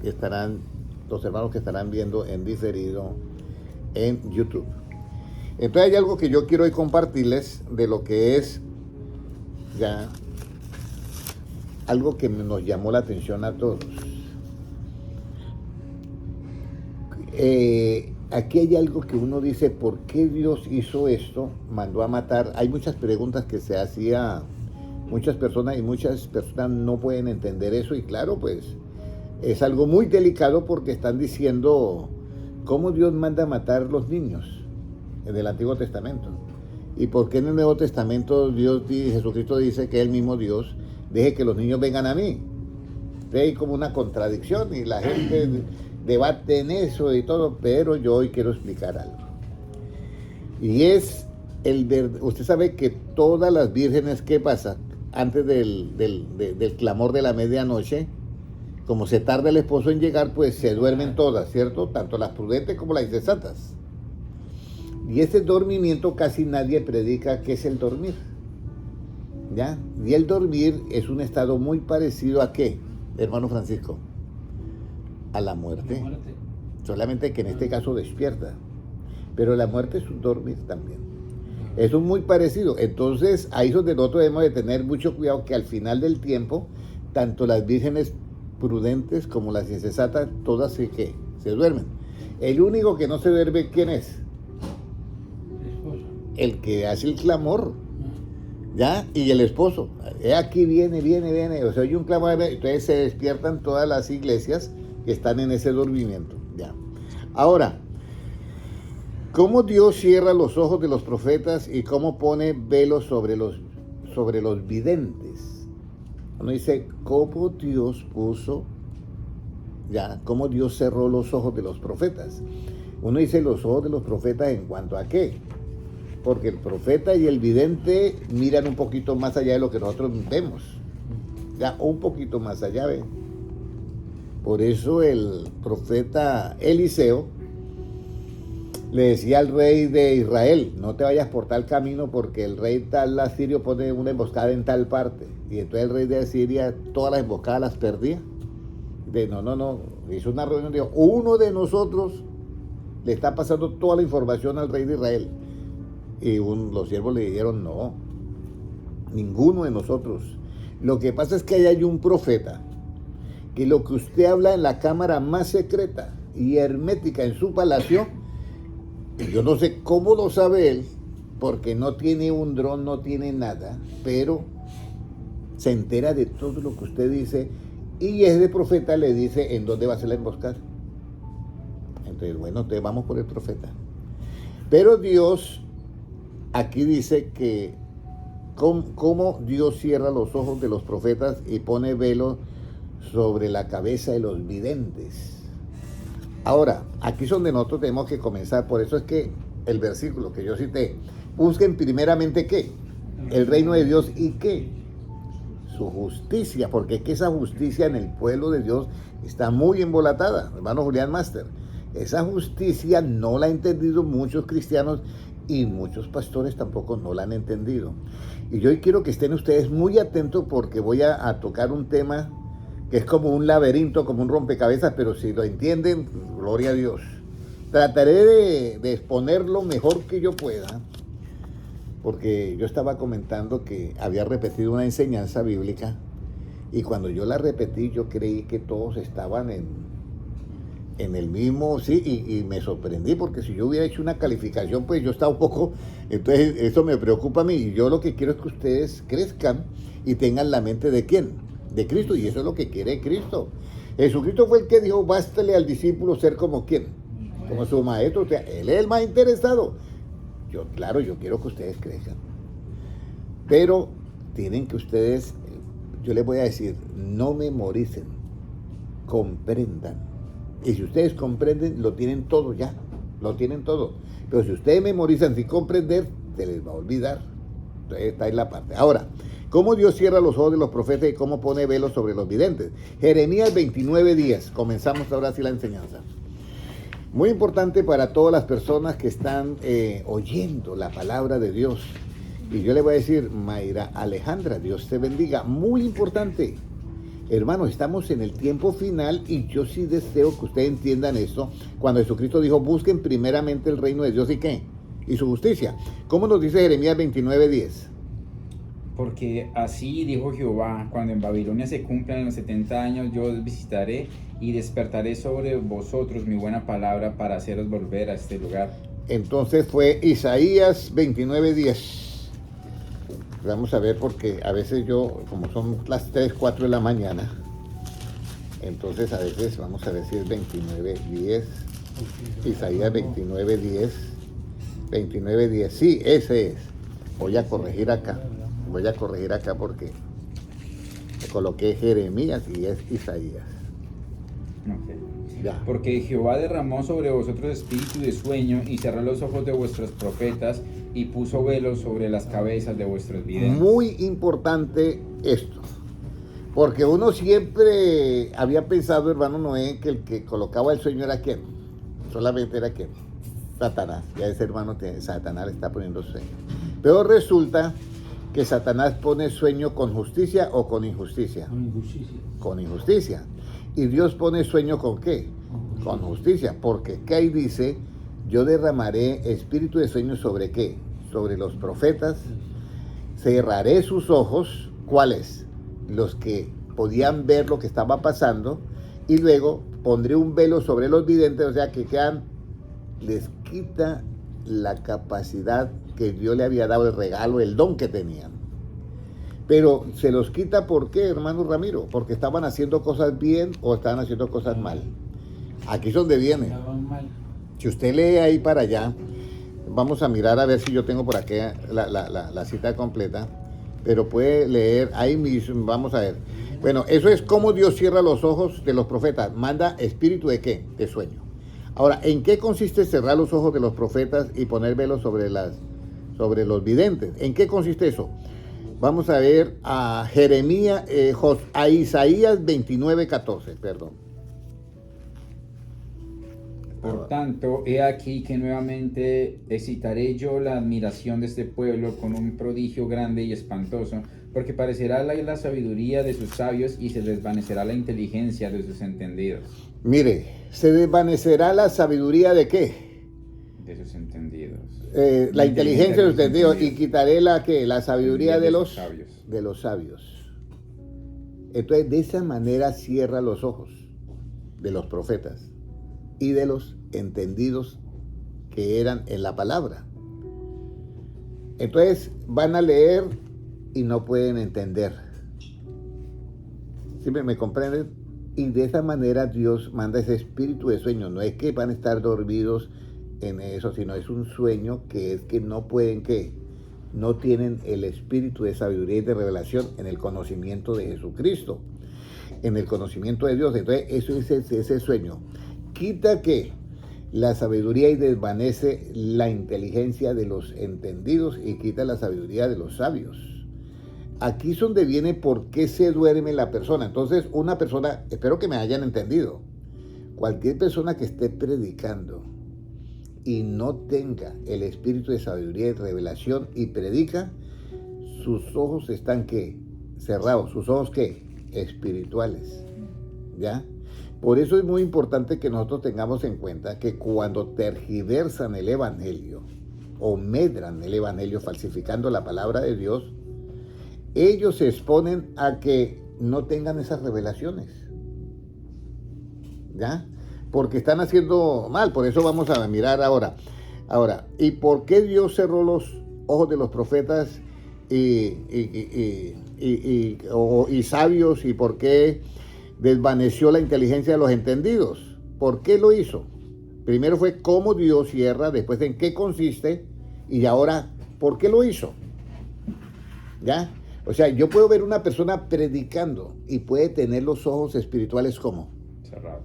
estarán, los hermanos que estarán viendo en diferido en YouTube. Entonces hay algo que yo quiero hoy compartirles de lo que es ya algo que nos llamó la atención a todos. Aquí hay algo que uno dice, ¿por qué Dios hizo esto? Mandó a matar. Hay muchas preguntas que se hacía muchas personas y muchas personas no pueden entender eso. Y claro, pues es algo muy delicado porque están diciendo cómo Dios manda a matar los niños en el Antiguo Testamento. ¿Y por qué en el Nuevo Testamento Jesucristo dice que es el mismo Dios? Deje que los niños vengan a mí. Entonces hay como una contradicción y la gente debate en eso y todo, pero yo hoy quiero explicar algo. Y es usted sabe que todas las vírgenes, ¿qué pasa? Antes del clamor de la medianoche, como se tarda el esposo en llegar, pues se duermen todas, ¿cierto? Tanto las prudentes como las insensatas. Y ese dormimiento casi nadie predica que es el dormir. ¿Ya? Y el dormir es un estado muy parecido a ¿qué, hermano Francisco? A la muerte. Solamente que en este caso despierta. Pero la muerte es un dormir también. Es un muy parecido. Entonces, ahí es donde nosotros debemos de tener mucho cuidado que al final del tiempo, tanto las vírgenes prudentes como las insensatas, todas se duermen. El único que no se duerme, ¿quién es? El que hace el clamor, ¿ya? Y el esposo. Aquí viene. O sea, hay un clamor, entonces se despiertan todas las iglesias que están en ese dormimiento, ¿ya? Ahora, ¿cómo Dios cierra los ojos de los profetas y cómo pone velos sobre los videntes? Uno dice, ¿cómo Dios puso, ya, cómo Dios cerró los ojos de los profetas? Uno dice los ojos de los profetas en cuanto a qué, porque el profeta y el vidente miran un poquito más allá de lo que nosotros vemos, ya, un poquito más allá, ¿ven? Por eso el profeta Eliseo le decía al rey de Israel, no te vayas por tal camino porque el rey tal asirio pone una emboscada en tal parte. Y entonces el rey de Asiria todas las emboscadas las perdía. No, hizo una reunión y dijo, uno de nosotros le está pasando toda la información al rey de Israel. Y los siervos le dijeron, no, ninguno de nosotros. Lo que pasa es que ahí hay un profeta que lo que usted habla en la cámara más secreta y hermética en su palacio, yo no sé cómo lo sabe él, porque no tiene un dron, no tiene nada, pero se entera de todo lo que usted dice y ese profeta le dice en dónde va a ser la emboscada. Entonces, bueno, entonces vamos por el profeta. Pero Dios aquí dice que cómo Dios cierra los ojos de los profetas y pone velo sobre la cabeza de los videntes. Ahora, aquí es donde nosotros tenemos que comenzar. Por eso es que el versículo que yo cité, busquen primeramente ¿qué? El reino de Dios y ¿qué? Su justicia, porque es que esa justicia en el pueblo de Dios está muy embolatada, hermano Julián Master. Esa justicia no la han entendido muchos cristianos y muchos pastores tampoco no la han entendido. Y yo hoy quiero que estén ustedes muy atentos porque voy a tocar un tema que es como un laberinto, como un rompecabezas, pero si lo entienden, gloria a Dios. Trataré de exponer lo mejor que yo pueda, porque yo estaba comentando que había repetido una enseñanza bíblica, y cuando yo la repetí, yo creí que todos estaban en el mismo, sí, y me sorprendí, porque si yo hubiera hecho una calificación, pues yo estaba un poco, entonces eso me preocupa a mí, y yo lo que quiero es que ustedes crezcan y tengan la mente ¿de quién? De Cristo, y eso es lo que quiere Cristo. Jesucristo fue el que dijo, bástale al discípulo ser como ¿quién? Como su maestro, o sea, él es el más interesado. Yo quiero que ustedes crezcan. Pero tienen que ustedes, yo les voy a decir, no memoricen, comprendan. Y si ustedes comprenden, lo tienen todo ya, lo tienen todo. Pero si ustedes memorizan sin comprender, se les va a olvidar. Entonces, esta es la parte. Ahora, ¿cómo Dios cierra los ojos de los profetas y cómo pone velos sobre los videntes? Jeremías 29:10. Comenzamos ahora sí la enseñanza. Muy importante para todas las personas que están oyendo la palabra de Dios. Y yo le voy a decir, Mayra Alejandra, Dios te bendiga. Muy importante. Hermanos, estamos en el tiempo final y yo sí deseo que ustedes entiendan esto. Cuando Jesucristo dijo, busquen primeramente el reino de Dios y qué, y su justicia. ¿Cómo nos dice Jeremías 29:10? Porque así dijo Jehová, cuando en Babilonia se cumplan los 70 años, yo os visitaré y despertaré sobre vosotros mi buena palabra para haceros volver a este lugar. Entonces fue Isaías 29:10. Vamos a ver porque a veces yo, como son las 3, 4 de la mañana, entonces a veces vamos a ver si es 29:10. Isaías 29:10. 29:10. Sí, ese es. Voy a corregir acá porque coloqué Jeremías y es Isaías. Okay. Ya. Porque Jehová derramó sobre vosotros espíritu de sueño y cerró los ojos de vuestros profetas y puso velos sobre las cabezas de vuestros videntes. Muy importante esto, porque uno siempre había pensado, hermano Noé, que el que colocaba el sueño era quién, solamente era quién, Satanás. Ya ese hermano, Satanás le está poniendo sueño. Pero resulta que Satanás pone sueño con justicia o con injusticia. Con injusticia. Con injusticia. ¿Y Dios pone sueño con qué? Con justicia. Porque ¿qué ahí dice? Yo derramaré espíritu de sueño sobre qué? Sobre los profetas. Cerraré sus ojos. ¿Cuáles? Los que podían ver lo que estaba pasando. Y luego pondré un velo sobre los videntes. O sea que quedan, les quita la capacidad que Dios le había dado, el regalo, el don que tenían. Pero se los quita, ¿por qué, hermano Ramiro? Porque estaban haciendo cosas bien o estaban haciendo cosas mal. Aquí es donde viene. Estaban mal. Si usted lee ahí para allá, vamos a mirar a ver si yo tengo por aquí la cita completa, pero puede leer ahí mismo, vamos a ver. Bueno, eso es como Dios cierra los ojos de los profetas, manda espíritu de qué, de sueño. Ahora, ¿en qué consiste cerrar los ojos de los profetas y poner velos sobre los videntes? ¿En qué consiste eso? Vamos a ver a Jeremías, a Isaías 29:14, perdón. Por tanto, he aquí que nuevamente excitaré yo la admiración de este pueblo con un prodigio grande y espantoso, porque parecerá la sabiduría de sus sabios y se desvanecerá la inteligencia de sus entendidos. Mire, se desvanecerá la sabiduría de qué? De sus entendidos. La inteligencia de los entendidos, y quitaré la sabiduría de los sabios. De los sabios. Entonces, de esa manera cierra los ojos de los profetas y de los entendidos que eran en la palabra. Entonces van a leer y no pueden entender. ¿Sí me comprenden? Y de esa manera Dios manda ese espíritu de sueño. No es que van a estar dormidos en eso, sino es un sueño que es que no pueden, que no tienen el espíritu de sabiduría y de revelación en el conocimiento de Jesucristo, en el conocimiento de Dios. Entonces eso es ese sueño. Quita que la sabiduría y desvanece la inteligencia de los entendidos y quita la sabiduría de los sabios. Aquí es donde viene por qué se duerme la persona. Entonces, una persona, espero que me hayan entendido, cualquier persona que esté predicando y no tenga el espíritu de sabiduría y revelación y predica, sus ojos están ¿qué? Cerrados. ¿Sus ojos qué? Espirituales. ¿Ya? Por eso es muy importante que nosotros tengamos en cuenta que cuando tergiversan el evangelio o medran el evangelio falsificando la palabra de Dios, ellos se exponen a que no tengan esas revelaciones. ¿Ya? Porque están haciendo mal. Por eso vamos a mirar ahora. ¿Y por qué Dios cerró los ojos de los profetas y sabios? ¿Y por qué desvaneció la inteligencia de los entendidos? ¿Por qué lo hizo? Primero fue cómo Dios cierra, después en qué consiste, y ahora, ¿por qué lo hizo? ¿Ya? O sea, yo puedo ver una persona predicando y puede tener los ojos espirituales ¿cómo? Cerrados.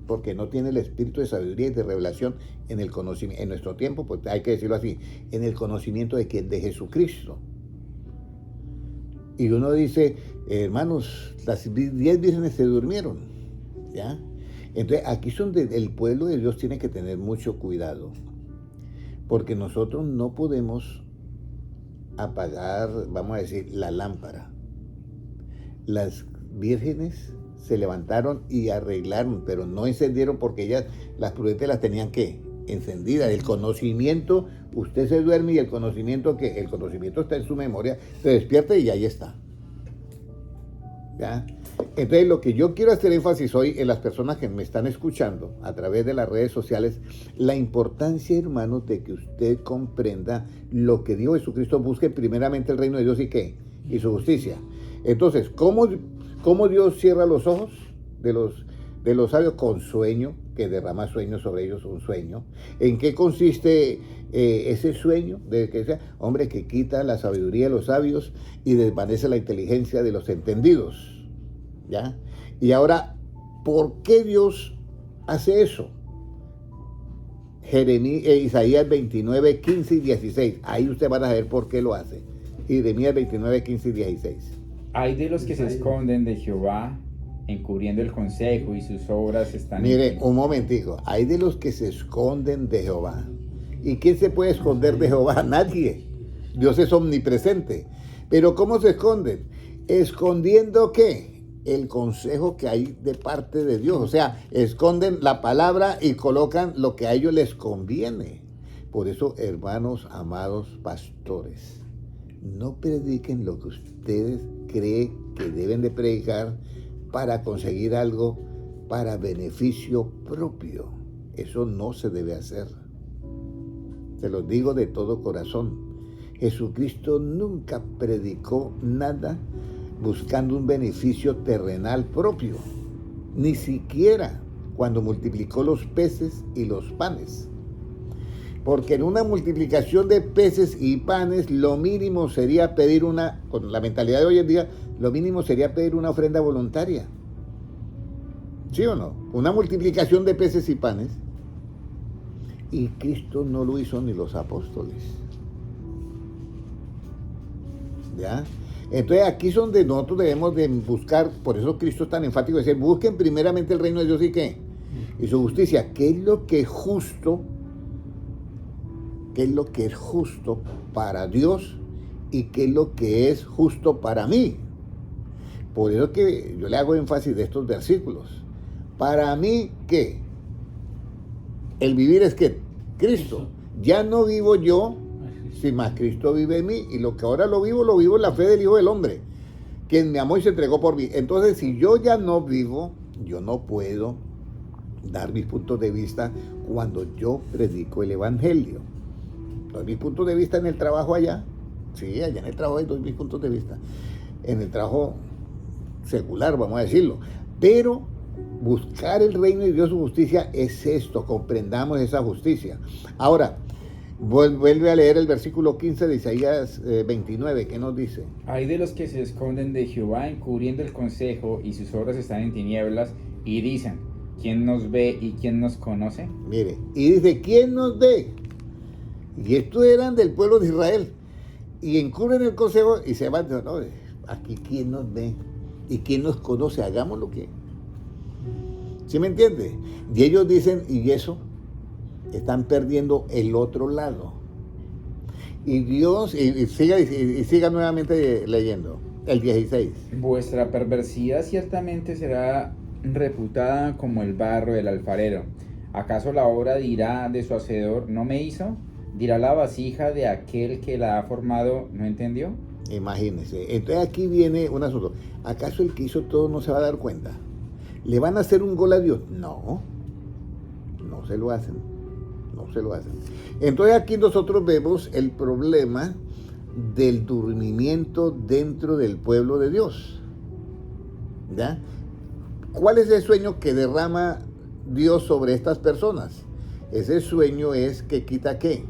Porque no tiene el espíritu de sabiduría y de revelación en el conocimiento, en nuestro tiempo, pues hay que decirlo así, en el conocimiento de quién, de Jesucristo. Y uno dice, hermanos, las 10 vírgenes se durmieron, ¿ya? Entonces, aquí es donde el pueblo de Dios tiene que tener mucho cuidado, porque nosotros no podemos apagar, vamos a decir, la lámpara. vírgenes se levantaron y arreglaron, pero no encendieron porque ellas, las prudentes las tenían que encendidas. El conocimiento, usted se duerme y el conocimiento está en su memoria, se despierta y ahí está. ¿Ya? Entonces lo que yo quiero hacer énfasis hoy en las personas que me están escuchando a través de las redes sociales, la importancia, hermanos, de que usted comprenda lo que dijo Jesucristo: busque primeramente el reino de Dios y ¿qué? Y su justicia. Entonces, ¿cómo Dios cierra los ojos de los sabios? Con sueño, que derrama sueños sobre ellos, un sueño. ¿En qué consiste ese sueño? De que sea, hombre, que quita la sabiduría de los sabios y desvanece la inteligencia de los entendidos. ¿Ya? Y ahora, ¿por qué Dios hace eso? Isaías 29, 15 y 16. Ahí usted van a ver por qué lo hace. Jeremías 29, 15 y 16. Hay de los que se esconden de Jehová, encubriendo el consejo, y sus obras están... Mire, un momentico. Hay de los que se esconden de Jehová. ¿Y quién se puede esconder de Jehová? Nadie. Dios es omnipresente. Pero ¿cómo se esconden? ¿Escondiendo qué? El consejo que hay de parte de Dios. O sea, esconden la palabra y colocan lo que a ellos les conviene. Por eso, hermanos, amados pastores, no prediquen lo que ustedes creen que deben de predicar para conseguir algo para beneficio propio. Eso no se debe hacer. Se los digo de todo corazón. Jesucristo nunca predicó nada buscando un beneficio terrenal propio, ni siquiera cuando multiplicó los peces y los panes. Porque en una multiplicación de peces y panes, lo mínimo sería pedir con la mentalidad de hoy en día, lo mínimo sería pedir una ofrenda voluntaria. ¿Sí o no? Una multiplicación de peces y panes. Y Cristo no lo hizo ni los apóstoles. ¿Ya? Entonces aquí es donde nosotros debemos de buscar, por eso Cristo es tan enfático, de decir, busquen primeramente el reino de Dios y ¿qué? Y su justicia. ¿Qué es lo que es justo? ¿Qué es lo que es justo para Dios? ¿Y qué es lo que es justo para mí? Por eso que yo le hago énfasis de estos versículos. Para mí, ¿qué? El vivir es ¿qué? Cristo. Ya no vivo yo, si más Cristo vive en mí, y lo que ahora lo vivo en la fe del Hijo del Hombre, quien me amó y se entregó por mí. Entonces, si yo ya no vivo, yo no puedo dar mis puntos de vista cuando yo predico el Evangelio. Doy mis puntos de vista en el trabajo allá, sí, allá en el trabajo doy mis puntos de vista, en el trabajo secular, vamos a decirlo, pero buscar el reino de Dios, su justicia, es esto, comprendamos esa justicia. Ahora, vuelve a leer el versículo 15 de Isaías 29, ¿qué nos dice? Hay de los que se esconden de Jehová, encubriendo el consejo, y sus obras están en tinieblas, y dicen, ¿quién nos ve y quién nos conoce? Mire, y dice, ¿quién nos ve? Y estos eran del pueblo de Israel, y encubren el consejo y se van, no, aquí ¿quién nos ve? ¿Y quién nos conoce? Hagamos lo que... ¿Sí me entiende? Y ellos dicen, ¿y eso? Están perdiendo el otro lado. Y Dios, y siga nuevamente leyendo, el 16. Vuestra perversidad ciertamente será reputada como el barro del alfarero. ¿Acaso la obra dirá de su hacedor, no me hizo? ¿Dirá la vasija de aquel que la ha formado, no entendió? Imagínense. Entonces aquí viene un asunto. ¿Acaso el que hizo todo no se va a dar cuenta? ¿Le van a hacer un gol a Dios? No, no se lo hacen. No se lo hacen. Entonces aquí nosotros vemos el problema del dormimiento dentro del pueblo de Dios. ¿Ya? ¿Cuál es el sueño que derrama Dios sobre estas personas? Ese sueño es que quita ¿qué?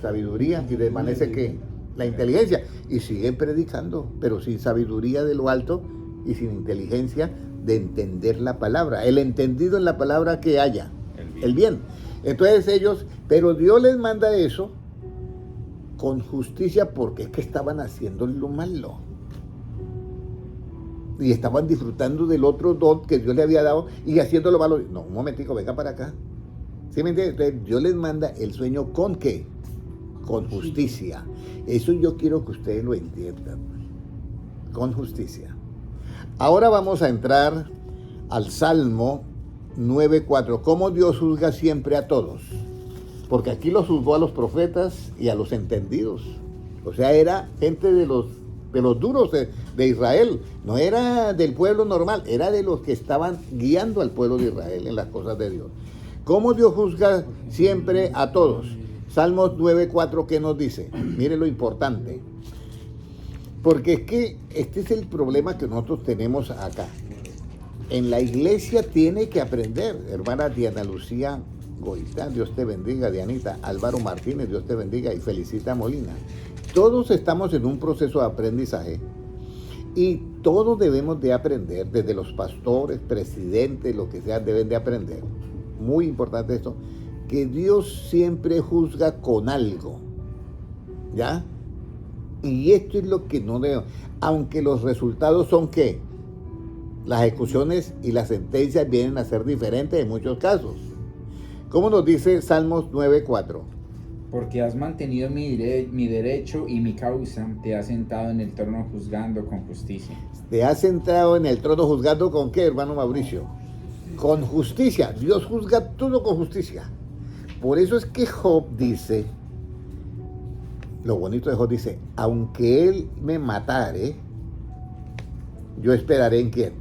Sabiduría y desvanece ¿qué? La inteligencia. Y siguen predicando, pero sin sabiduría de lo alto y sin inteligencia de entender la palabra. El entendido en la palabra que haya. El bien. Entonces ellos, pero Dios les manda eso con justicia porque es que estaban haciendo lo malo. Y estaban disfrutando del otro don que Dios le había dado y haciendo lo malo. No, un momentico, venga para acá. ¿Sí me entiendes? Entonces Dios les manda el sueño ¿con qué? Con justicia. Eso yo quiero que ustedes lo entiendan. Con justicia. Ahora vamos a entrar al Salmo 9:4. ¿Cómo Dios juzga siempre a todos? Porque aquí los juzgó a los profetas y a los entendidos. O sea, era gente de los duros de Israel. No era del pueblo normal, era de los que estaban guiando al pueblo de Israel en las cosas de Dios. ¿Cómo Dios juzga siempre a todos? Salmos 9:4, ¿qué nos dice? Mire lo importante. Porque es que este es el problema que nosotros tenemos acá. En la iglesia tiene que aprender, hermana Diana Lucía Goitán, Dios te bendiga, Dianita, Álvaro Martínez, Dios te bendiga, y Felicita Molina. Todos estamos en un proceso de aprendizaje y todos debemos de aprender, desde los pastores, presidentes, lo que sea, deben de aprender. Muy importante esto, que Dios siempre juzga con algo, ¿ya? Y esto es lo que no debemos, aunque los resultados son ¿qué? Las ejecuciones y las sentencias vienen a ser diferentes en muchos casos. ¿Cómo nos dice Salmos 9:4? Porque has mantenido mi derecho y mi causa, te has sentado en el trono juzgando con justicia. Te has sentado en el trono juzgando ¿con qué, hermano Mauricio? Con justicia. Dios juzga todo con justicia. Por eso es que Job dice, lo bonito de Job dice, aunque él me matare, yo esperaré ¿en quién?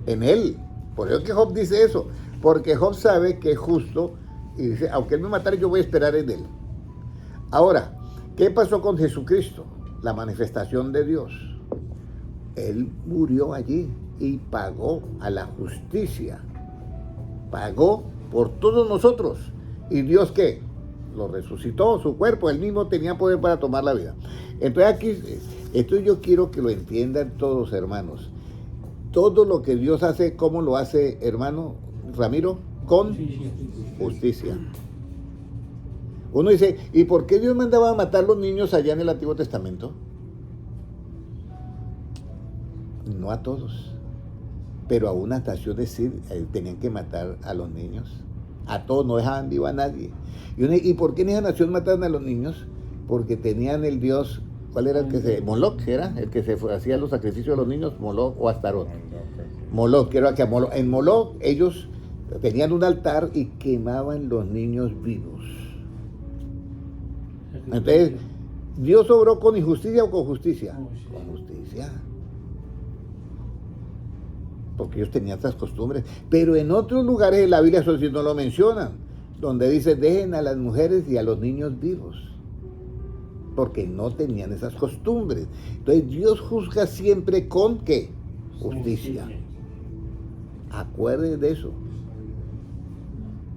En él. Por eso es que Job dice eso, porque Job sabe que es justo y dice, aunque él me matare, yo voy a esperar en él. Ahora, ¿qué pasó con Jesucristo? La manifestación de Dios. Él murió allí y pagó a la justicia. Pagó por todos nosotros. ¿Y Dios qué? Lo resucitó, su cuerpo. Él mismo tenía poder para tomar la vida. Entonces aquí, esto yo quiero que lo entiendan todos, hermanos. Todo lo que Dios hace, ¿cómo lo hace, hermano Ramiro? Con justicia. Uno dice, ¿y por qué Dios mandaba a matar a los niños allá en el Antiguo Testamento? No a todos, pero a unas naciones sí tenían que matar a los niños. A todos, no dejaban vivo a nadie. ¿Y por qué en esa nación mataron a los niños? Porque tenían el dios, ¿cuál era el que se...? Moloch, ¿era? El que hacía los sacrificios de los niños, Moloch o Astarot. Moloch, quiero que en Moloch ellos tenían un altar y quemaban los niños vivos. Entonces, ¿Dios obró con injusticia o con justicia? Con justicia. Porque ellos tenían estas costumbres. Pero en otros lugares de la Biblia eso sí no lo mencionan, donde dice, dejen a las mujeres y a los niños vivos, porque no tenían esas costumbres. Entonces, Dios juzga siempre con ¿qué? Justicia. Acuérdense de eso.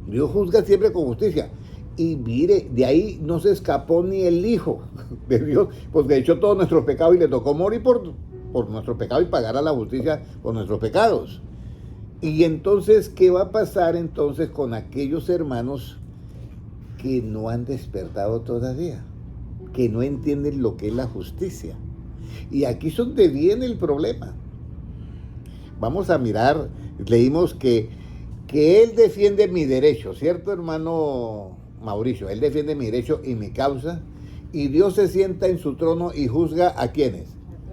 Dios juzga siempre con justicia. Y mire, de ahí no se escapó ni el Hijo de Dios, porque echó todos nuestros pecados y le tocó morir por nuestros pecados y pagar a la justicia por nuestros pecados. Y entonces, ¿qué va a pasar entonces con aquellos hermanos que no han despertado todavía? Que no entienden lo que es la justicia. Y aquí es donde viene el problema. Vamos a mirar, leímos que Él defiende mi derecho, ¿cierto, hermano Mauricio? Él defiende mi derecho y mi causa, y Dios se sienta en su trono y juzga ¿a quiénes?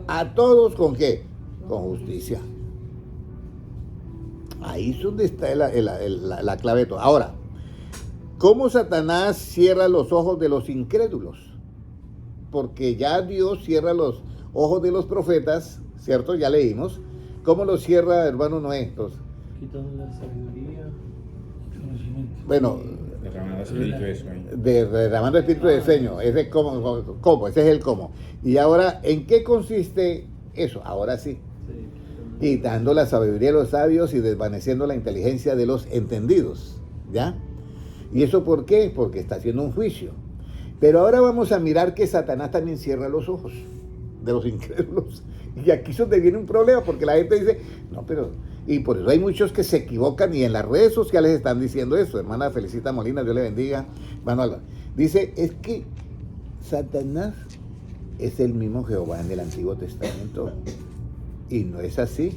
A todos ¿con qué? Con justicia. Ahí es donde está la clave de todo. Ahora, ¿cómo Satanás cierra los ojos de los incrédulos? Porque ya Dios cierra los ojos de los profetas, ¿cierto? Ya leímos. ¿Cómo los cierra, hermano Noé? Quitando la sabiduría, el conocimiento. Bueno, Derramando espíritu de sueño. Derramando espíritu de sueño. Ese es cómo, ese es el cómo. Y ahora, ¿en qué consiste eso? Ahora sí. Quitando la sabiduría de los sabios y desvaneciendo la inteligencia de los entendidos. ¿Ya? ¿Y eso por qué? Porque está haciendo un juicio. Pero ahora vamos a mirar que Satanás también cierra los ojos de los incrédulos. Y aquí es donde viene un problema, porque la gente dice, no, pero... Y por eso hay muchos que se equivocan y en las redes sociales están diciendo eso. Hermana Felicita Molina, Dios le bendiga. Hermano Álvaro. Dice, es que Satanás es el mismo Jehová en el Antiguo Testamento. Y no es así.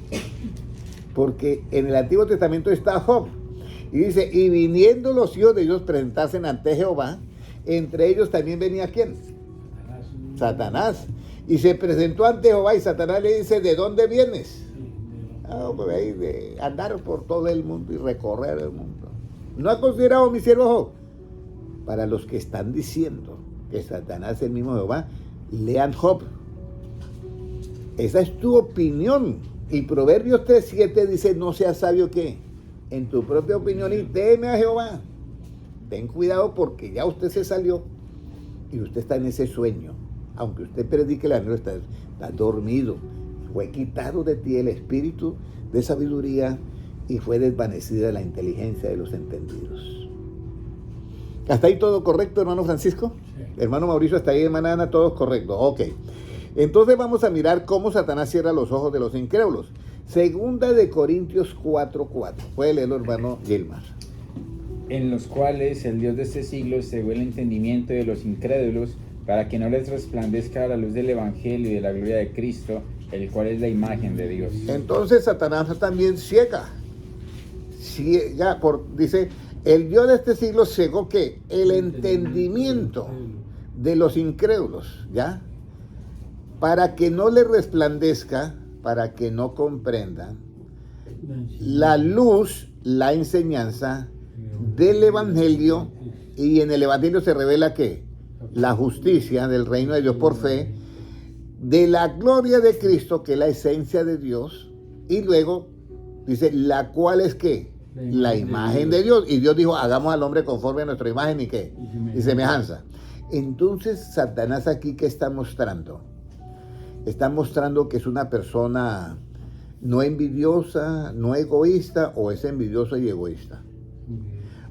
Porque en el Antiguo Testamento está Job. Y dice, y viniendo los hijos de Dios presentasen ante Jehová, entre ellos también venía ¿quién? Satanás. Y se presentó ante Jehová y Satanás le dice, ¿de dónde vienes? Por ahí de andar por todo el mundo y recorrer el mundo. ¿No ha considerado mi siervo Job? Para los que están diciendo que Satanás es el mismo Jehová, lean Job. Esa es tu opinión. Y Proverbios 3:7 dice, no seas sabio que en tu propia opinión y teme a Jehová. Ten cuidado porque ya usted se salió y usted está en ese sueño. Aunque usted predique la nueva, está dormido. Fue quitado de ti el espíritu de sabiduría y fue desvanecida la inteligencia de los entendidos. ¿Hasta ahí todo correcto, hermano Francisco? Sí. Hermano Mauricio, hasta ahí, hermana Ana, todo correcto. Ok. Entonces vamos a mirar cómo Satanás cierra los ojos de los incrédulos. Segunda de Corintios 4:4. Puede leerlo, hermano Gilmar. En los cuales el Dios de este siglo cegó el entendimiento de los incrédulos, para que no les resplandezca la luz del Evangelio y de la gloria de Cristo, el cual es la imagen de Dios. Entonces Satanás también ciega. Dice, el Dios de este siglo cegó ¿qué? El entendimiento de los incrédulos, ¿ya? Para que no les resplandezca, para que no comprendan la luz, la enseñanza del Evangelio, y en el Evangelio se revela ¿qué? La justicia del reino de Dios por fe, de la gloria de Cristo, que es la esencia de Dios, y luego dice, la cual es ¿qué? La imagen de Dios. Y Dios dijo, hagamos al hombre conforme a nuestra imagen y ¿qué? Y semejanza. Entonces, Satanás aquí, ¿qué está mostrando? Está mostrando que es una persona no envidiosa, no egoísta, o es envidioso y egoísta.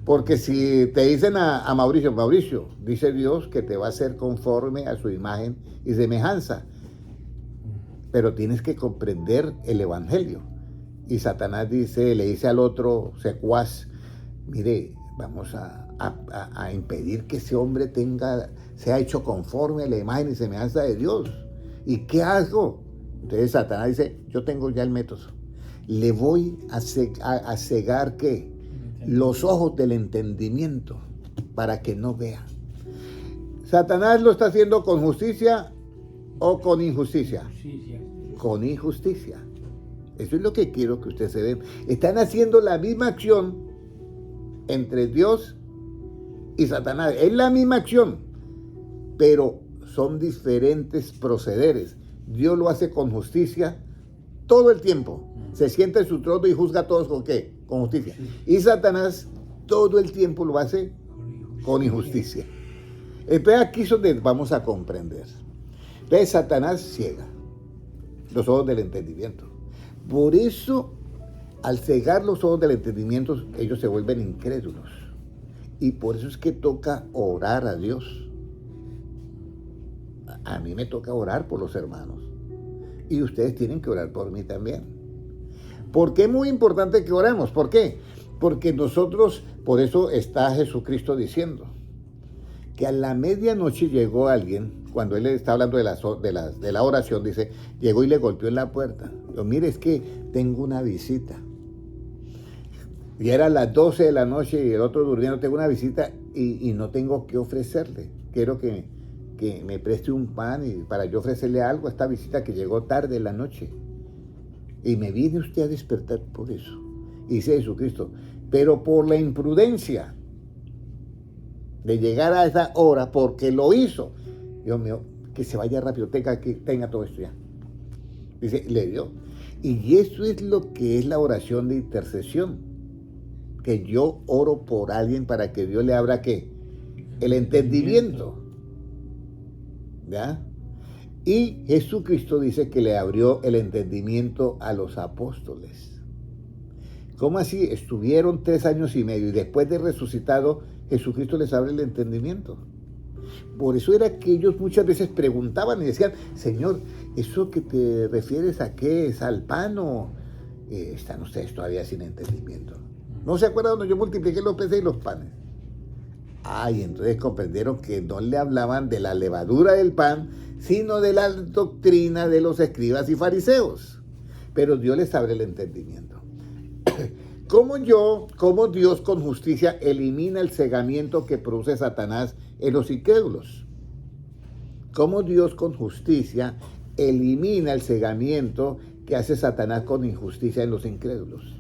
Porque si te dicen a Mauricio, dice Dios que te va a hacer conforme a su imagen y semejanza. Pero tienes que comprender el Evangelio. Y Satanás le dice al otro secuaz, mire, vamos a impedir que ese hombre sea hecho conforme a la imagen y semejanza de Dios. ¿Y qué hago? Entonces Satanás dice, yo tengo ya el método. Le voy a cegar ¿qué? Los ojos del entendimiento para que no vea. ¿Satanás lo está haciendo con justicia o con injusticia? Justicia. Con injusticia. Eso es lo que quiero que ustedes se den. Están haciendo la misma acción entre Dios y Satanás. Es la misma acción, pero son diferentes procederes. Dios lo hace con justicia todo el tiempo. Se sienta en su trono y juzga a todos ¿con qué? Con justicia. Y Satanás todo el tiempo lo hace con injusticia. Entonces aquí es donde vamos a comprender. Entonces Satanás ciega los ojos del entendimiento. Por eso, al cegar los ojos del entendimiento, ellos se vuelven incrédulos. Y por eso es que toca orar a Dios. A mí me toca orar por los hermanos. Y ustedes tienen que orar por mí también. ¿Por qué es muy importante que oremos? ¿Por qué? Porque nosotros, por eso está Jesucristo diciendo que a la medianoche llegó alguien, cuando él está hablando de la oración, dice, llegó y le golpeó en la puerta. Yo, mire, es que tengo una visita. Y era las 12 de la noche y el otro durmiendo, tengo una visita y no tengo qué ofrecerle. Quiero que me preste un pan y para yo ofrecerle algo a esta visita que llegó tarde en la noche. Y me viene usted a despertar por eso. Y dice Jesucristo, pero por la imprudencia de llegar a esa hora, porque lo hizo, Dios mío, que se vaya rápido, tenga todo esto ya. Dice, le dio. Y eso es lo que es la oración de intercesión. Que yo oro por alguien para que Dios le abra ¿qué? El entendimiento. ¿Ya? Y Jesucristo dice que le abrió el entendimiento a los apóstoles. ¿Cómo así? Estuvieron 3 años y medio y después de resucitado, Jesucristo les abre el entendimiento. Por eso era que ellos muchas veces preguntaban y decían, Señor, ¿eso que te refieres a qué es? ¿Al pan o están ustedes todavía sin entendimiento? ¿No se acuerdan cuando yo multipliqué los peces y los panes? Ay, entonces comprendieron que no le hablaban de la levadura del pan, sino de la doctrina de los escribas y fariseos. Pero Dios les abre el entendimiento. ¿Cómo Dios con justicia elimina el cegamiento que produce Satanás en los incrédulos? ¿Cómo Dios con justicia elimina el cegamiento que hace Satanás con injusticia en los incrédulos.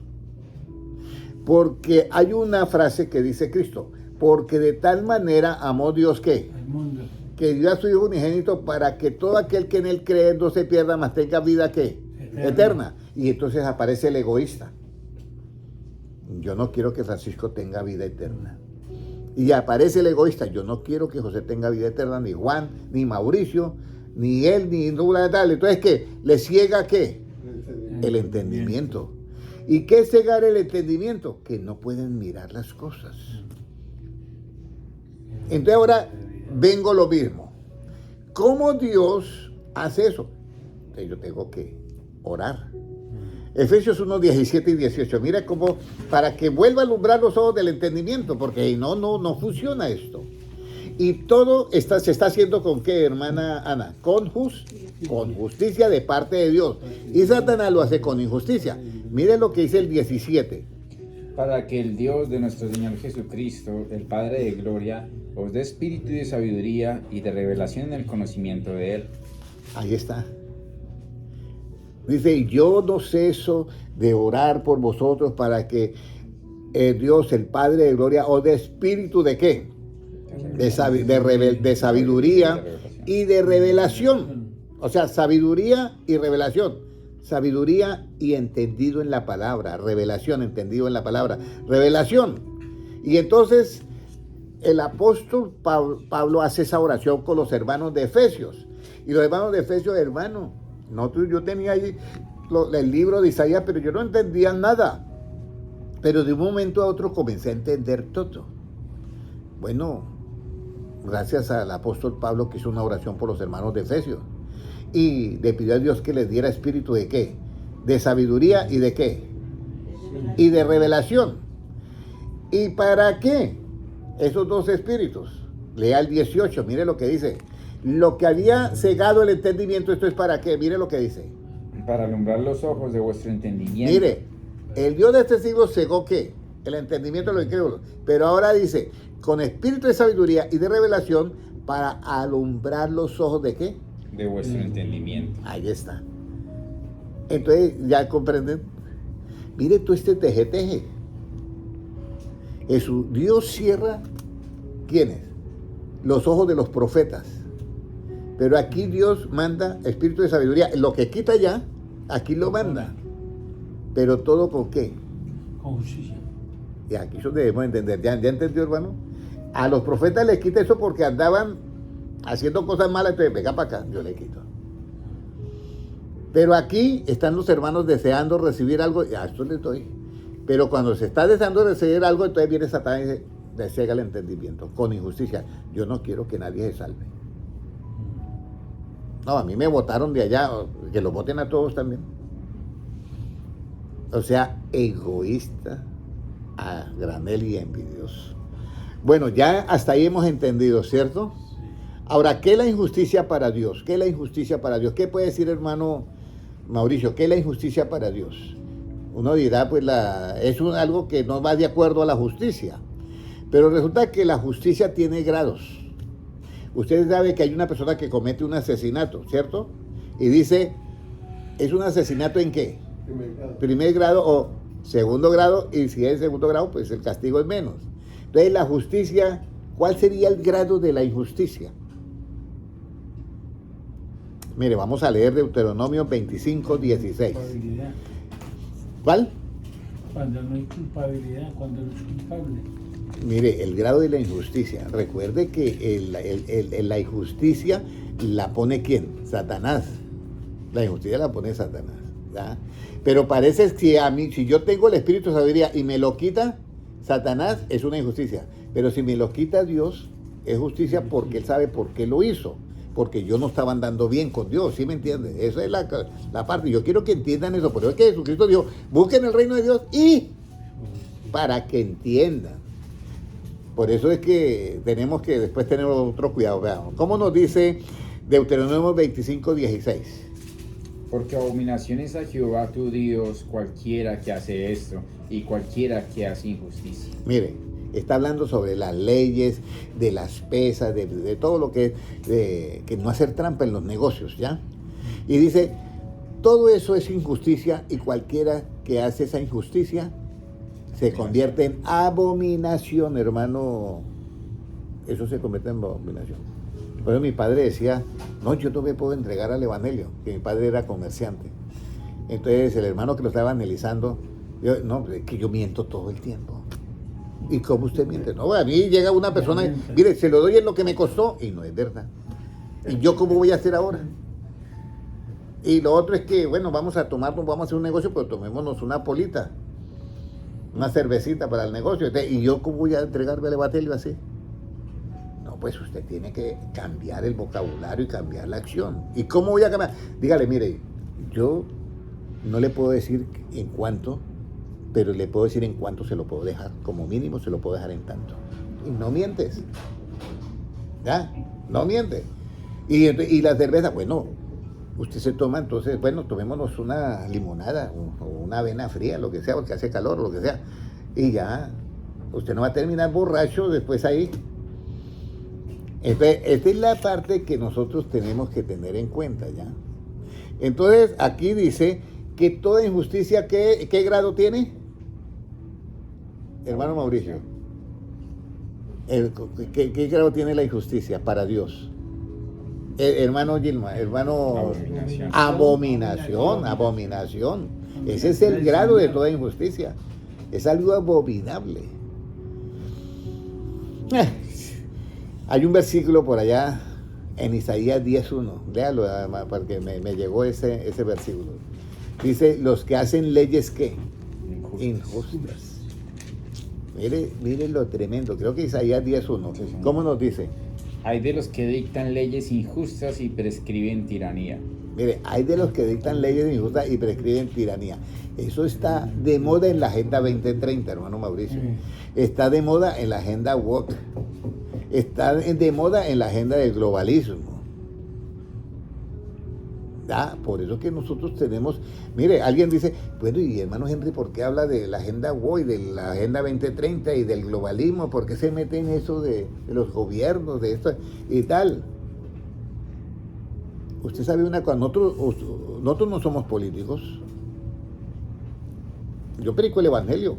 Porque hay una frase que dice Cristo, porque de tal manera amó Dios que El mundo. que dio a su Hijo unigénito para que todo aquel que en él cree no se pierda, mas tenga vida ¿qué? Eterna. Y entonces aparece el egoísta. Yo no quiero que Francisco tenga vida eterna. Y aparece el egoísta. Yo no quiero que José tenga vida eterna, ni Juan, ni Mauricio, ni él, ni ninguna tal. Entonces, ¿qué? ¿Le ciega qué? El entendimiento. ¿Y qué es cegar el entendimiento? Que no pueden mirar las cosas. Entonces ahora vengo lo mismo. ¿Cómo Dios hace eso? Entonces yo tengo que orar. Efesios 1, 17 y 18. Mira cómo, para que vuelva a alumbrar los ojos del entendimiento, porque no funciona esto. Y todo se está haciendo con qué, hermana Ana, con justicia de parte de Dios. Y Satanás lo hace con injusticia. Mire lo que dice el 17. Para que el Dios de nuestro Señor Jesucristo, el Padre de gloria, os dé espíritu de sabiduría y de revelación en el conocimiento de Él. Ahí está. Dice, yo no ceso de orar por vosotros para que Dios, el Padre de gloria, os dé espíritu de ¿qué? De sabiduría y de revelación. O sea, sabiduría y revelación. Sabiduría y entendido en la palabra. Revelación, entendido en la palabra. Revelación. Y entonces el apóstol Pablo hace esa oración con los hermanos de Efesios. Y los hermanos de Efesios, hermano, yo tenía ahí el libro de Isaías, pero yo no entendía nada. Pero de un momento a otro comencé a entender todo. Bueno, gracias al apóstol Pablo que hizo una oración por los hermanos de Efesios. Y le pidió a Dios que les diera espíritu de ¿qué? De sabiduría y de ¿qué? Y de revelación. ¿Y para qué? Esos dos espíritus. Lea el 18, mire lo que dice. Lo que había cegado el entendimiento, esto es para qué, mire lo que dice. Para alumbrar los ojos de vuestro entendimiento. Mire, el Dios de este siglo cegó ¿qué? El entendimiento de los incrédulos. Pero ahora dice, con espíritu de sabiduría y de revelación, para alumbrar los ojos de ¿qué? De vuestro entendimiento. Ahí está. Entonces, ya comprenden. Mire tú este teje-teje. Dios cierra, ¿quiénes? Los ojos de los profetas. Pero aquí Dios manda espíritu de sabiduría. Lo que quita ya, aquí lo manda. Pero todo con ¿qué? Con justicia. Y aquí es donde debemos entender. ¿Ya entendió, hermano? A los profetas les quita eso porque andaban haciendo cosas malas, entonces venga para acá, yo le quito. Pero aquí están los hermanos deseando recibir algo, y a esto les doy. Pero cuando se está deseando recibir algo, entonces viene Satanás y dice, le ciega el entendimiento, con injusticia. Yo no quiero que nadie se salve. No, a mí me votaron de allá, que lo voten a todos también. O sea, egoísta, a granel y envidioso. Bueno, ya hasta ahí hemos entendido, ¿cierto? Ahora, ¿qué es la injusticia para Dios? ¿Qué es la injusticia para Dios? ¿Qué puede decir, hermano Mauricio? ¿Qué es la injusticia para Dios? Uno dirá, pues algo que no va de acuerdo a la justicia. Pero resulta que la justicia tiene grados. Ustedes saben que hay una persona que comete un asesinato, ¿cierto? Y dice, ¿es un asesinato en qué? Primer grado o segundo grado, y si es segundo grado, pues el castigo es menos. Entonces, la justicia, ¿cuál sería el grado de la injusticia? Mire, vamos a leer Deuteronomio 25, 16. Culpabilidad. ¿Cuál? Cuando no hay culpabilidad, cuando no es culpable. Mire, el grado de la injusticia. Recuerde que la injusticia la pone ¿quién? Satanás. La injusticia la pone Satanás. ¿Ya? Pero parece que a mí, si yo tengo el espíritu de sabiduría y me lo quita Satanás, es una injusticia. Pero si me lo quita Dios, es justicia porque Él sabe por qué lo hizo. Porque yo no estaba andando bien con Dios, ¿sí me entiendes? Esa es la parte. Yo quiero que entiendan eso. Por eso es que Jesucristo dijo, busquen el reino de Dios y para que entiendan. Por eso es que tenemos que después tener otro cuidado. Veamos. ¿Cómo nos dice Deuteronomio 25, 16? Porque abominación es a Jehová tu Dios cualquiera que hace esto y cualquiera que hace injusticia. Mire, está hablando sobre las leyes, de las pesas, de todo lo que es, que no hacer trampa en los negocios, ¿ya? Y dice, Todo eso es injusticia y cualquiera que hace esa injusticia se convierte en abominación, hermano. Eso se convierte en abominación. Por eso mi padre decía, no, yo no me puedo entregar al evangelio, que mi padre era comerciante. Entonces el hermano que lo estaba analizando, no, es que yo miento todo el tiempo. ¿Y cómo usted miente? No, a mí llega una persona y, mire, se lo doy en lo que me costó y no es verdad. ¿Y yo cómo voy a hacer ahora? Y lo otro es que, bueno, vamos a hacer un negocio, pero tomémonos una polita, una cervecita para el negocio. ¿Y yo cómo voy a entregarme al evangelio así? No, pues usted tiene que cambiar el vocabulario y cambiar la acción. ¿Y cómo voy a cambiar? Dígale, mire, yo no le puedo decir en cuánto, pero le puedo decir en cuánto se lo puedo dejar. Como mínimo se lo puedo dejar en tanto. Y no mientes. ¿Ya? No mientes. Y la cerveza, bueno, usted se toma, entonces, bueno, tomémonos una limonada o una avena fría, lo que sea, porque hace calor, lo que sea. Y ya, usted no va a terminar borracho después ahí. Entonces, esta es la parte que nosotros tenemos que tener en cuenta, ¿ya? Entonces, aquí dice que toda injusticia, ¿qué grado tiene? Hermano Mauricio, ¿qué grado tiene la injusticia para Dios? Hermano Gilma, hermano... Abominación. Ese es el grado de toda injusticia. Es algo abominable. Hay un versículo por allá en Isaías 10:1. Léalo además, porque me llegó ese versículo. Dice, los que hacen leyes, ¿qué? Injustas. Mire lo tremendo. Creo que Isaías 10:1. ¿Cómo nos dice? Hay de los que dictan leyes injustas y prescriben tiranía. Mire, hay de los que dictan leyes injustas y prescriben tiranía. Eso está de moda en la Agenda 2030, hermano Mauricio. Está de moda en la Agenda Woke. Está de moda en la agenda del globalismo. ¿Ya? Por eso que nosotros tenemos... Mire, alguien dice, bueno, y hermano Henry, ¿por qué habla de la agenda Woke, de la Agenda 2030 y del globalismo? ¿Por qué se mete en eso de los gobiernos, de esto y tal? Usted sabe una cosa, nosotros no somos políticos. Yo predico el evangelio.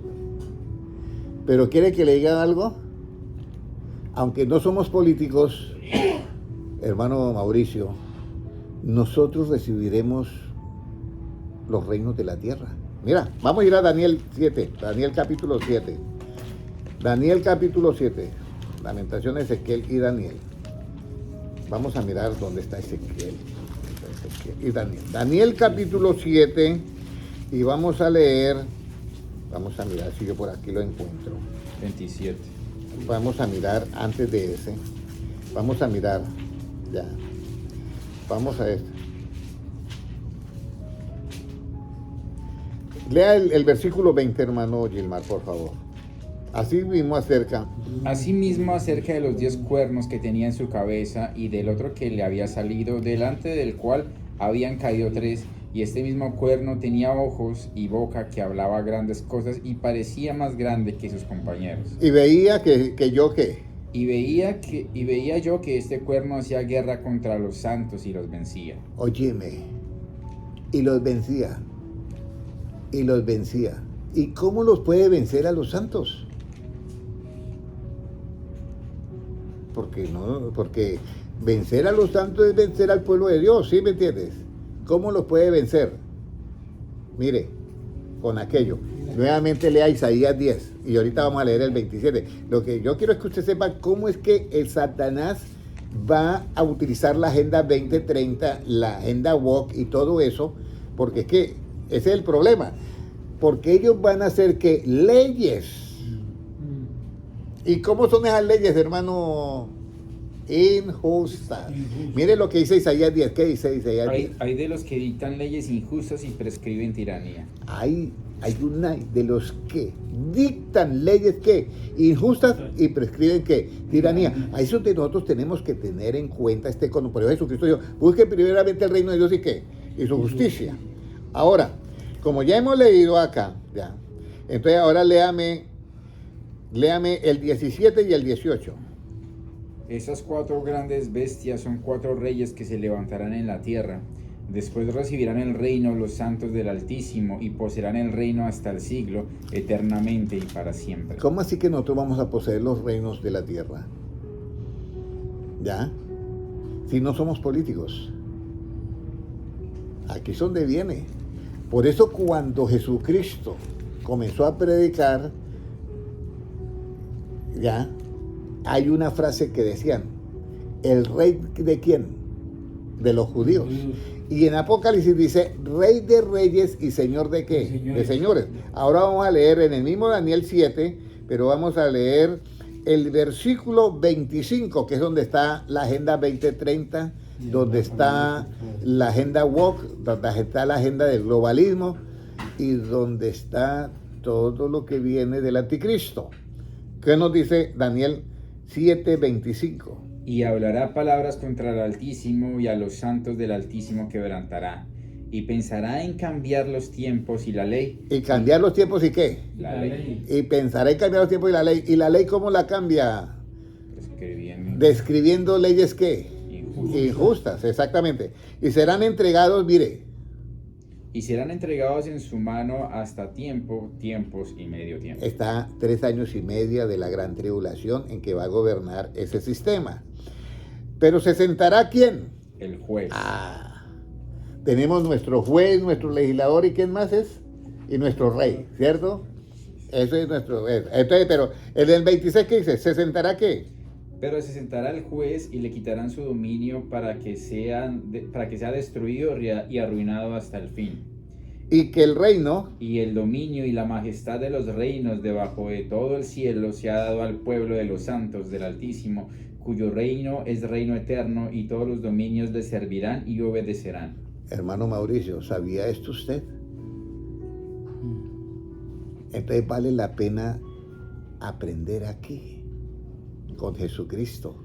Pero ¿quiere que le diga algo? Aunque no somos políticos, hermano Mauricio, nosotros recibiremos los reinos de la tierra. Mira, vamos a ir a Daniel 7, Daniel capítulo 7. Daniel capítulo 7, Lamentaciones, Ezequiel y Daniel. Vamos a mirar dónde está Ezequiel. Y Daniel. Daniel capítulo 7, y vamos a leer, vamos a mirar si yo por aquí lo encuentro. 27. Vamos a mirar antes de ese. Vamos a mirar. Ya. Vamos a este. Lea el versículo 20, hermano Gilmar, por favor. Así mismo acerca de los 10 cuernos que tenía en su cabeza y del otro que le había salido, delante del cual habían caído 3, y este mismo cuerno tenía ojos y boca que hablaba grandes cosas y parecía más grande que sus compañeros. Y veía que yo qué. Y veía yo que este cuerno hacía guerra contra los santos y los vencía. Óyeme, y los vencía. Y los vencía. ¿Y cómo los puede vencer a los santos? Porque vencer a los santos es vencer al pueblo de Dios, ¿sí me entiendes? ¿Cómo los puede vencer? Mire, con aquello. Nuevamente lea Isaías 10 y ahorita vamos a leer el 27. Lo que yo quiero es que usted sepa cómo es que el Satanás va a utilizar la Agenda 2030, la Agenda Woke y todo eso, porque es que ese es el problema. Porque ellos van a hacer que leyes. ¿Y cómo son esas leyes, hermano? Injustas. Mire lo que dice Isaías 10. ¿Qué dice Isaías 10? Hay de los que dictan leyes injustas y prescriben tiranía. Hay una de los que dictan leyes que injustas y prescriben que tiranía. A eso nosotros tenemos que tener en cuenta por eso Jesucristo dijo, busque primeramente el reino de Dios y qué, y su justicia. Ahora, como ya hemos leído acá, ya, entonces ahora léame el 17 y el 18. Esas 4 grandes bestias son 4 reyes que se levantarán en la tierra. Después recibirán el reino los santos del Altísimo y poseerán el reino hasta el siglo, eternamente y para siempre. ¿Cómo así que nosotros vamos a poseer los reinos de la tierra? ¿Ya? Si no somos políticos. Aquí es donde viene. Por eso cuando Jesucristo comenzó a predicar, ya, hay una frase que decían, ¿el rey de quién? De los judíos. Y en Apocalipsis dice, Rey de reyes y Señor de qué? De señores. Ahora vamos a leer en el mismo Daniel 7, pero vamos a leer el versículo 25, que es donde está la Agenda 2030, donde está la Agenda Woke, donde está la Agenda del globalismo y donde está todo lo que viene del anticristo. ¿Qué nos dice Daniel 7:25? Y hablará palabras contra el Altísimo y a los santos del Altísimo quebrantará. Y pensará en cambiar los tiempos y la ley. ¿Y cambiar los tiempos y qué? La ley. Y pensará en cambiar los tiempos y la ley. ¿Y la ley cómo la cambia? Describiendo leyes ¿qué? Injustas, exactamente. Y serán entregados, mire. Y serán entregados en su mano hasta tiempos y medio tiempo. Está 3 años y medio de la gran tribulación en que va a gobernar ese sistema. Pero ¿se sentará quién? El juez. Tenemos nuestro juez, nuestro legislador y ¿quién más es? Y nuestro rey, ¿cierto? Eso es nuestro... Entonces, pero el del 26, ¿qué dice? ¿Se sentará qué? Pero se sentará el juez y le quitarán su dominio para que sea destruido y arruinado hasta el fin. Y que el reino... Y el dominio y la majestad de los reinos debajo de todo el cielo se ha dado al pueblo de los santos del Altísimo, cuyo reino es reino eterno, y todos los dominios le servirán y obedecerán. Hermano Mauricio, ¿sabía esto usted? Entonces vale la pena aprender aquí, con Jesucristo.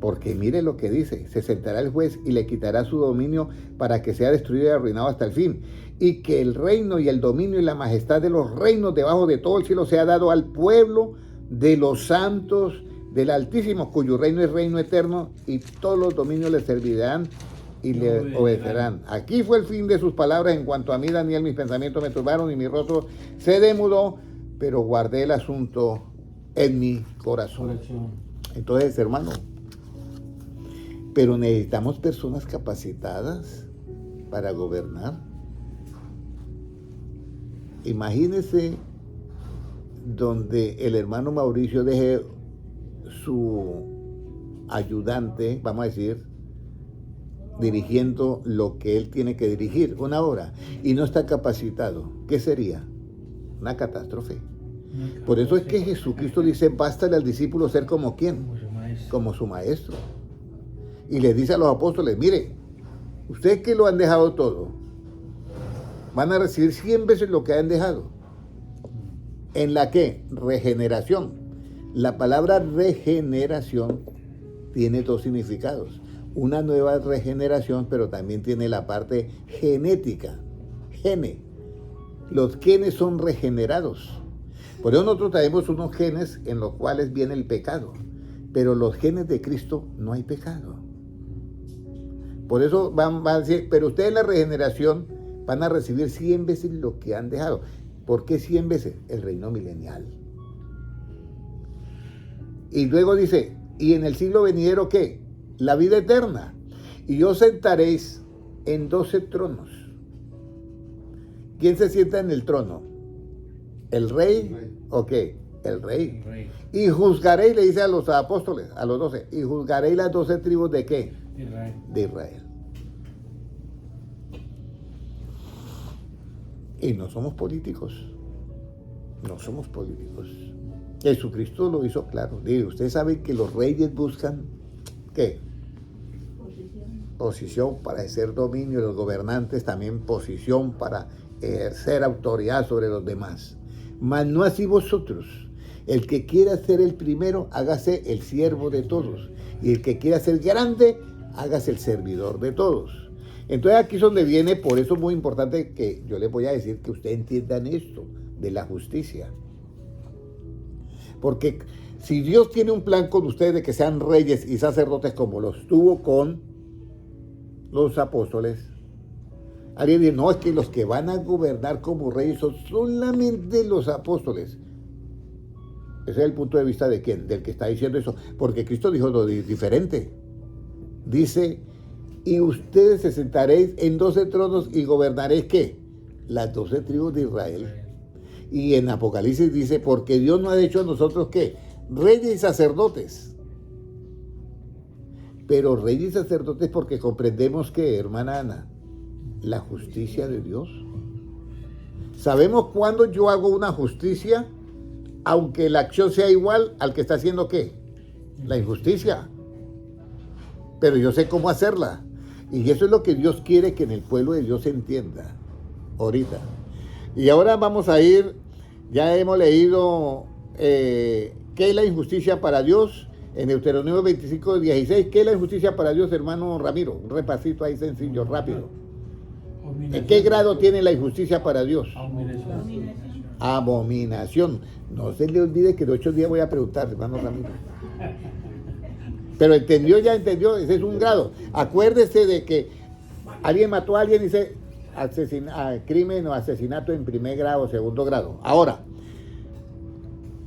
Porque mire lo que dice, se sentará el juez y le quitará su dominio para que sea destruido y arruinado hasta el fin. Y que el reino y el dominio y la majestad de los reinos debajo de todo el cielo sea dado al pueblo de los santos del Altísimo, cuyo reino es reino eterno, y todos los dominios le servirán y le obedecerán. Aquí fue el fin de sus palabras. En cuanto a mí, Daniel, mis pensamientos me turbaron y mi rostro se demudó, pero guardé el asunto en mi corazón. Entonces, hermano, pero necesitamos personas capacitadas para gobernar. Imagínese donde el hermano Mauricio deje su ayudante, vamos a decir, dirigiendo lo que él tiene que dirigir, una hora, y no está capacitado. ¿Qué sería? Una catástrofe. Por eso es que Jesucristo dice, bástale al discípulo ser como ¿quién? Como su maestro. Y les dice a los apóstoles, mire, ustedes que lo han dejado todo, van a recibir 100 veces lo que han dejado. ¿En la qué? Regeneración. La palabra regeneración tiene 2 significados. Una nueva regeneración, pero también tiene la parte genética. Gene. Los genes son regenerados. Por eso nosotros tenemos unos genes en los cuales viene el pecado. Pero los genes de Cristo no hay pecado. Por eso van a decir, pero ustedes en la regeneración van a recibir 100 veces lo que han dejado. ¿Por qué 100 veces? El reino milenial. Y luego dice, ¿y en el siglo venidero qué? La vida eterna. Y os sentaréis en 12 tronos. ¿Quién se sienta en el trono? ¿El rey? ¿O qué? El rey. Y juzgaréis, le dice a los apóstoles, a los 12, y juzgaréis las 12 tribus de qué? Israel. De Israel. Y no somos políticos. No somos políticos. Jesucristo lo hizo claro. Dice, usted sabe que los reyes buscan, ¿qué? Posición para ejercer dominio, los gobernantes también posición para ejercer autoridad sobre los demás. Mas no así vosotros. El que quiera ser el primero, hágase el siervo de todos. Y el que quiera ser grande, hágase el servidor de todos. Entonces aquí es donde viene, por eso es muy importante que yo les voy a decir que ustedes entiendan esto de la justicia. Porque si Dios tiene un plan con ustedes de que sean reyes y sacerdotes como los tuvo con los apóstoles, Alguien dice, no, es que los que van a gobernar como reyes son solamente los apóstoles. Ese es el punto de vista de quién, del que está diciendo eso, porque Cristo dijo lo diferente. Dice, y ustedes se sentaréis en 12 tronos y gobernaréis ¿qué? Las 12 tribus de Israel. Y en Apocalipsis dice, porque Dios no ha hecho a nosotros ¿qué? Reyes y sacerdotes. Pero reyes y sacerdotes porque comprendemos que, hermana Ana, la justicia de Dios. Sabemos cuándo yo hago una justicia, aunque la acción sea igual al que está haciendo ¿qué? La injusticia. Pero yo sé cómo hacerla. Y eso es lo que Dios quiere que en el pueblo de Dios se entienda ahorita. Y ahora vamos a ir, ya hemos leído qué es la injusticia para Dios en Deuteronomio 25:16. ¿Qué es la injusticia para Dios, hermano Ramiro? Un repasito ahí sencillo, rápido. ¿En qué grado tiene la injusticia para Dios? Abominación. No se le olvide que de 8 días voy a preguntar, hermano Ramiro. Pero entendió, ya entendió, ese es un grado. Acuérdese de que alguien mató a alguien y dice crimen o asesinato en primer grado, segundo grado. Ahora,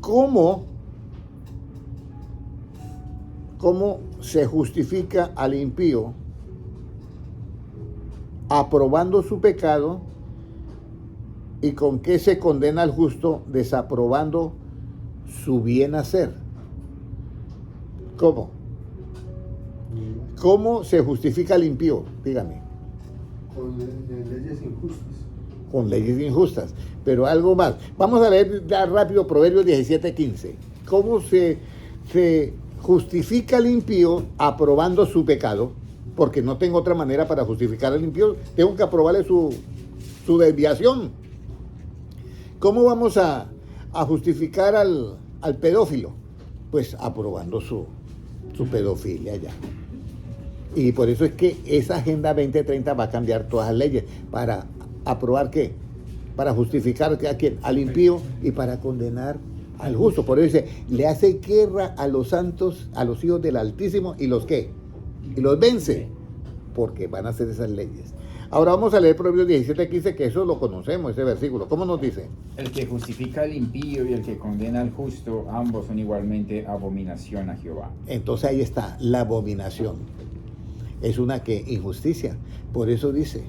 ¿cómo se justifica al impío aprobando su pecado y con qué se condena al justo desaprobando su bien hacer? ¿Cómo? ¿Cómo se justifica al impío? Dígame. Con leyes injustas. Con leyes injustas. Pero algo más. Vamos a leer ya rápido Proverbios 17:15. ¿Cómo se justifica al impío aprobando su pecado? Porque no tengo otra manera para justificar al impío. Tengo que aprobarle su desviación. ¿Cómo vamos a justificar al pedófilo? Pues aprobando su pedofilia ya. Y por eso es que esa Agenda 2030 va a cambiar todas las leyes. ¿Para aprobar qué? Para justificar ¿a quién? Al impío y para condenar al justo. Por eso dice, le hace guerra a los santos, a los hijos del Altísimo, y los ¿qué? Y los vence. Porque van a hacer esas leyes. Ahora vamos a leer Proverbios 17:15, que eso lo conocemos, ese versículo. ¿Cómo nos dice? El que justifica al impío y el que condena al justo, ambos son igualmente abominación a Jehová. Entonces ahí está, la abominación. Es una que injusticia. Por eso dice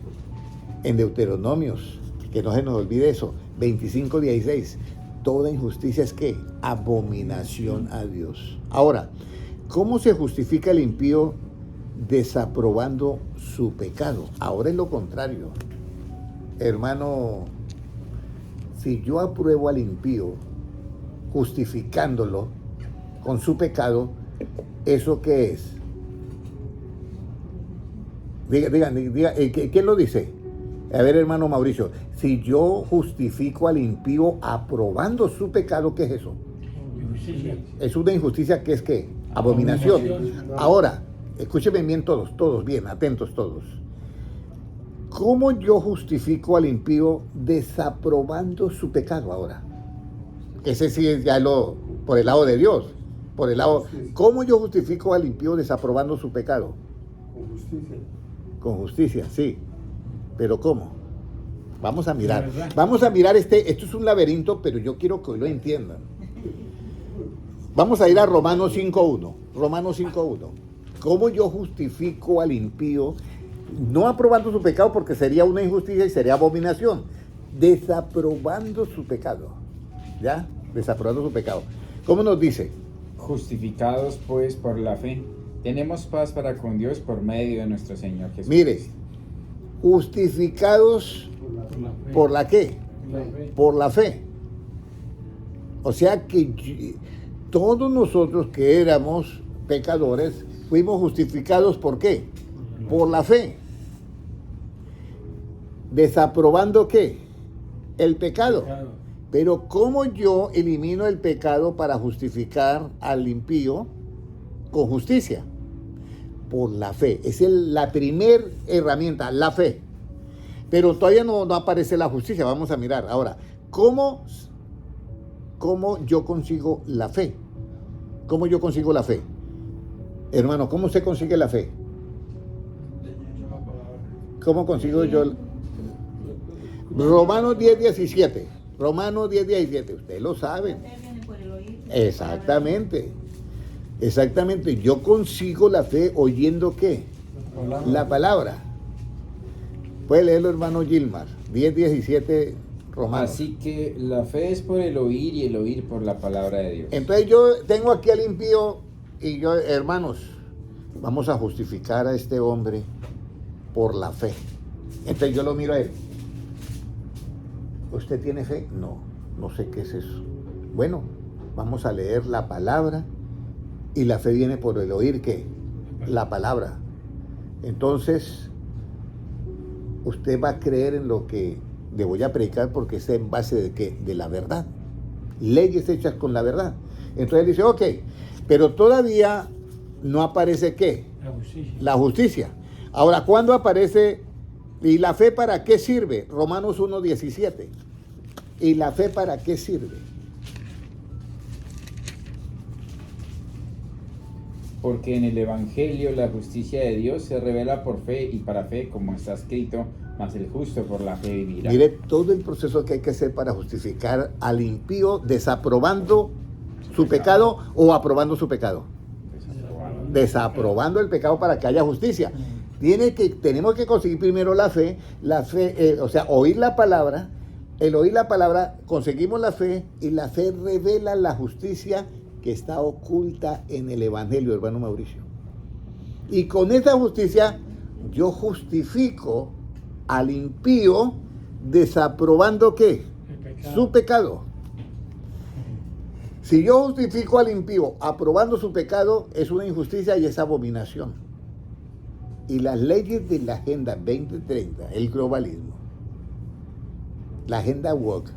en Deuteronomios, que no se nos olvide eso, 25:16, toda injusticia es ¿qué? Abominación a Dios. Ahora, ¿cómo se justifica el impío desaprobando su pecado? Ahora es lo contrario. Hermano, si yo apruebo al impío justificándolo con su pecado, ¿eso qué es? Diga, ¿quién lo dice? A ver, hermano Mauricio, si yo justifico al impío aprobando su pecado, ¿qué es eso? Es una injusticia que es ¿qué? Abominación. Ahora, escúchenme bien todos bien, atentos todos. ¿Cómo yo justifico al impío desaprobando su pecado ahora? Ese sí es ya por el lado de Dios. Por el lado, ¿cómo yo justifico al impío desaprobando su pecado? Con justicia. Con justicia, sí. Pero ¿cómo? Vamos a mirar. Vamos a mirar esto es un laberinto, pero yo quiero que lo entiendan. Vamos a ir a Romanos 5:1. Romanos 5:1. ¿Cómo yo justifico al impío? No aprobando su pecado porque sería una injusticia y sería abominación. Desaprobando su pecado. ¿Ya? Desaprobando su pecado. ¿Cómo nos dice? Justificados pues por la fe, tenemos paz para con Dios por medio de nuestro Señor Jesús. Mire, justificados ¿por la qué? Por la fe. O sea que todos nosotros que éramos pecadores fuimos justificados ¿por qué? Por la fe. Desaprobando ¿qué? El pecado. Pero ¿cómo yo elimino el pecado para justificar al impío con justicia? Por la fe. Es la primera herramienta, la fe. Pero todavía no aparece la justicia. Vamos a mirar. Ahora, ¿cómo yo consigo la fe? ¿Cómo yo consigo la fe? Hermano, ¿cómo se consigue la fe? ¿Cómo consigo yo? Romanos 10, 17. Romanos 10, 17. Ustedes lo saben. Exactamente. Exactamente. Yo consigo la fe oyendo ¿qué? La palabra. Puede leerlo, hermano Gilmar. 10, 17, Romanos. Así que la fe es por el oír y el oír por la palabra de Dios. Entonces yo tengo aquí al impío y yo, hermanos, vamos a justificar a este hombre por la fe. Entonces yo lo miro a él. ¿Usted tiene fe? No, no sé qué es eso. Bueno, vamos a leer la palabra y la fe viene por el oír ¿qué? La palabra. Entonces, usted va a creer en lo que le voy a predicar porque es en base de ¿qué? De la verdad. Leyes hechas con la verdad. Entonces él dice, ok, pero todavía no aparece ¿qué? La justicia. La justicia. Ahora, ¿cuándo aparece? ¿Y la fe para qué sirve? Romanos 1:17. ¿Y la fe para qué sirve? Porque en el Evangelio la justicia de Dios se revela por fe y para fe, como está escrito, mas el justo por la fe vivirá. Mire todo el proceso que hay que hacer para justificar al impío, desaprobando su pecado o aprobando su pecado. Desaprobando el pecado para que haya justicia. Tenemos que conseguir primero la fe, o sea, oír la palabra. El oír la palabra, conseguimos la fe y la fe revela la justicia que está oculta en el Evangelio, hermano Mauricio. Y con esa justicia yo justifico al impío desaprobando ¿qué? Su pecado. Si yo justifico al impío aprobando su pecado, es una injusticia y es abominación. Y las leyes de la Agenda 2030, el globalismo, la Agenda Woke,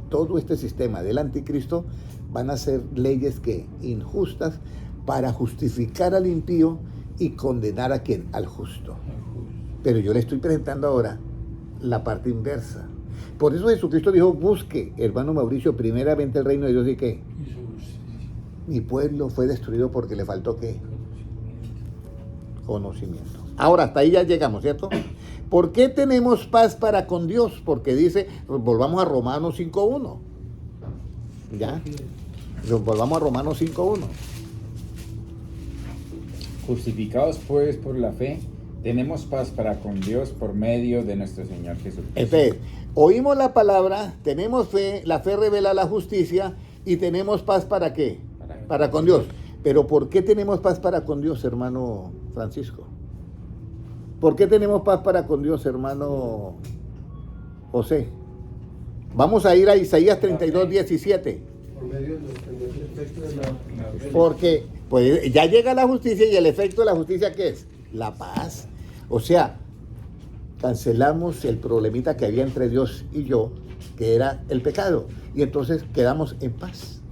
todo este sistema del anticristo van a ser leyes que injustas para justificar al impío y condenar a quién, al justo. Pero yo le estoy presentando ahora la parte inversa. Por eso Jesucristo dijo, busque, hermano Mauricio, primeramente el reino de Dios y qué. Y su justicia. Mi pueblo fue destruido porque le faltó qué. Conocimiento. Ahora, hasta ahí ya llegamos, ¿cierto? ¿Por qué tenemos paz para con Dios? Porque dice, volvamos a Romanos 5.1. ¿Ya? Volvamos a Romanos 5.1. Justificados pues por la fe, tenemos paz para con Dios por medio de nuestro Señor Jesucristo. Entonces, oímos la palabra, tenemos fe, la fe revela la justicia y tenemos paz ¿para qué? Para con Dios. Pero ¿por qué tenemos paz para con Dios, hermano Francisco? ¿Por qué tenemos paz para con Dios, hermano José? Vamos a ir a Isaías 32:17. Por medio del efecto de la Porque pues ya llega la justicia y el efecto de la justicia ¿qué es? La paz. O sea, cancelamos el problemita que había entre Dios y yo, que era el pecado. Y entonces quedamos en paz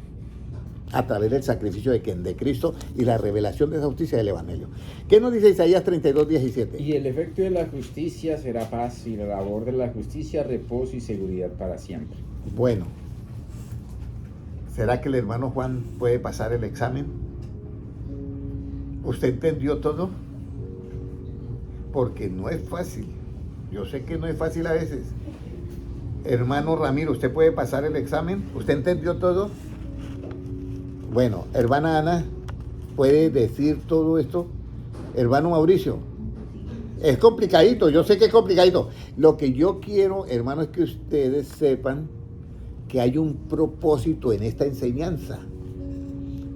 a través del sacrificio de quien, de Cristo y la revelación de esa justicia del Evangelio. ¿Qué nos dice Isaías 32:17? Y el efecto de la justicia será paz, y la labor de la justicia reposo y seguridad para siempre. Bueno, ¿será que el hermano Juan puede pasar el examen? ¿Usted entendió todo? Porque no es fácil. Yo sé que no es fácil a veces. Hermano Ramiro, ¿usted puede pasar el examen? ¿Usted entendió todo? Bueno, hermana Ana, ¿puede decir todo esto? Hermano Mauricio, es complicadito, yo sé que es complicadito. Lo que yo quiero, hermano, es que ustedes sepan que hay un propósito en esta enseñanza.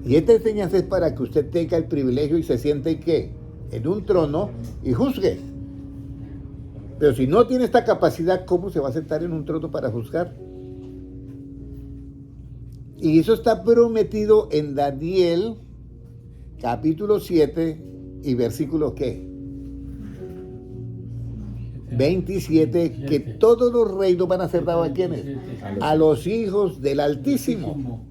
Y esta enseñanza es para que usted tenga el privilegio y se siente ¿qué? En un trono y juzgue. Pero si no tiene esta capacidad, ¿cómo se va a sentar en un trono para juzgar? Y eso está prometido en Daniel, capítulo 7 y versículo ¿qué? 27, que todos los reinos van a ser dados a quienes, a los hijos del Altísimo.